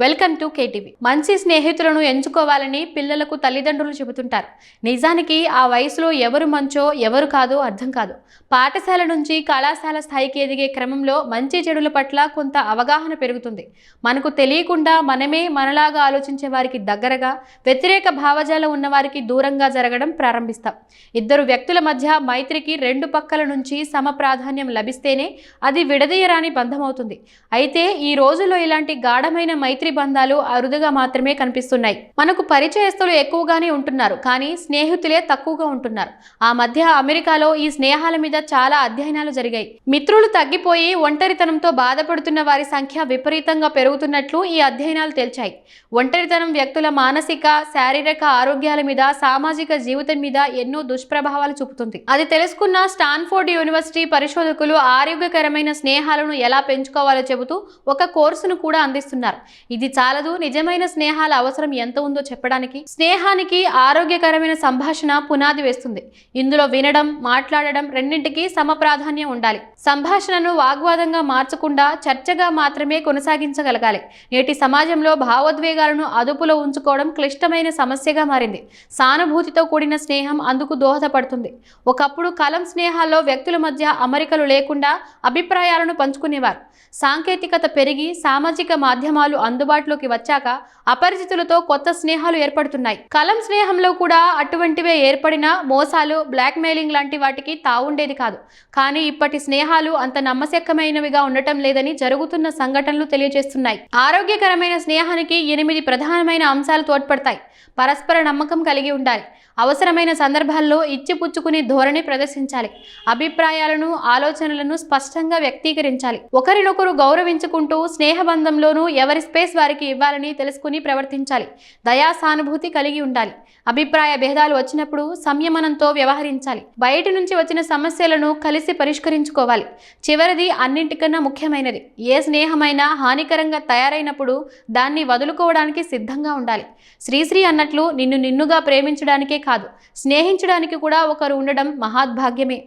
Welcome to KTV. మంచి స్నేహితులను ఎంచుకోవాలని పిల్లలకు తల్లిదండ్రులు చెబుతుంటారు. నిజానికి ఆ వయసులో ఎవరు మంచో ఎవరు కాదో అర్థం కాదు. పాఠశాల నుంచి కళాశాల స్థాయికి ఎదిగే క్రమంలో మంచి చెడుల పట్ల కొంత అవగాహన పెరుగుతుంది. మనకు తెలియకుండా మనమే మనలాగా ఆలోచించే వారికి దగ్గరగా, వ్యతిరేక భావజాలం ఉన్న వారికి దూరంగా జరగడం ప్రారంభిస్తాం. ఇద్దరు వ్యక్తుల మధ్య మైత్రికి రెండు పక్కల నుంచి సమ ప్రాధాన్యం లభిస్తేనే అది విడదీయరాని బంధమవుతుంది. అయితే ఈ రోజుల్లో ఇలాంటి గాఢమైన మైత్రి బంధాలు అరుదుగా మాత్రమే కనిపిస్తున్నాయి. మనకు పరిచయస్తులు ఎక్కువగానే ఉంటున్నారు, కానీ స్నేహితులే తక్కువగా ఉంటున్నారు. ఆ మధ్య అమెరికాలో ఈ స్నేహాల మీద చాలా అధ్యయనాలు జరిగాయి. మిత్రులు తగ్గిపోయి ఒంటరితనంతో బాధపడుతున్న వారి సంఖ్య విపరీతంగా పెరుగుతున్నట్లు ఈ అధ్యయనాలు తేల్చాయి. ఒంటరితనం వ్యక్తుల మానసిక, శారీరక ఆరోగ్యాల మీద, సామాజిక జీవితం మీద ఎన్నో దుష్ప్రభావాలు చూపుతుంది. అది తెలుసుకున్న స్టాన్ఫోర్డ్ యూనివర్సిటీ పరిశోధకులు ఆరోగ్యకరమైన స్నేహాలను ఎలా పెంచుకోవాలో చెబుతూ ఒక కోర్సును కూడా అందిస్తున్నారు. ఇది చాలదు, నిజమైన స్నేహాల అవసరం ఎంత ఉందో చెప్పడానికి. స్నేహానికి ఆరోగ్యకరమైన సంభాషణ పునాది వేస్తుంది. ఇందులో వినడం, మాట్లాడడం రెండింటికి సమ ప్రాధాన్యం ఉండాలి. సంభాషణను వాగ్వాదంగా మార్చకుండా చర్చగా మాత్రమే కొనసాగించగలగాలి. నేటి సమాజంలో భావోద్వేగాలను అదుపులో ఉంచుకోవడం క్లిష్టమైన సమస్యగా మారింది. సానుభూతితో కూడిన స్నేహం అందుకు దోహదపడుతుంది. ఒకప్పుడు కలం స్నేహాల్లో వ్యక్తుల మధ్య అమరికలు లేకుండా అభిప్రాయాలను పంచుకునేవారు. సాంకేతికత పెరిగి సామాజిక మాధ్యమాలు అందుబాటులోకి వచ్చాక అపరిచితులతో కొత్త స్నేహాలు ఏర్పడుతున్నాయి. కలం స్నేహంలో కూడా అటువంటివే ఏర్పడిన మోసాలు, బ్లాక్ మెయిలింగ్ లాంటి వాటికి తావుండేది కాదు. కానీ ఇప్పటి స్నేహాలు అంత నమ్మశక్యమైనవిగా ఉండటం లేదని జరుగుతున్న సంఘటనలు తెలియజేస్తున్నాయి. ఆరోగ్యకరమైన స్నేహానికి 8 ప్రధానమైన అంశాలు తోడ్పడతాయి. పరస్పర నమ్మకం కలిగి ఉండాలి. అవసరమైన సందర్భాల్లో ఇచ్చిపుచ్చుకునే ధోరణి ప్రదర్శించాలి. అభిప్రాయాలను, ఆలోచనలను స్పష్టంగా వ్యక్తీకరించాలి. ఒకరినొకరు గౌరవించుకుంటూ స్నేహబంధంలోనూ ఎవరి స్పేస్ వారికి ఇవ్వాలని తెలుసుకుని ప్రవర్తించాలి. దయా సానుభూతి కలిగి ఉండాలి. అభిప్రాయ భేదాలు వచ్చినప్పుడు సంయమనంతో వ్యవహరించాలి. బయటి నుంచి వచ్చిన సమస్యలను కలిసి పరిష్కరించుకోవాలి. చివరిది అన్నింటికన్నా ముఖ్యమైనది, ఏ స్నేహమైనా హానికరంగా తయారైనప్పుడు దాన్ని వదులుకోవడానికి సిద్ధంగా ఉండాలి. శ్రీశ్రీ అన్నట్లు నిన్నుగా ప్రేమించడానికే కాదు, స్నేహించడానికి కూడా ఒకరు ఉండడం మహాద్భాగ్యమే.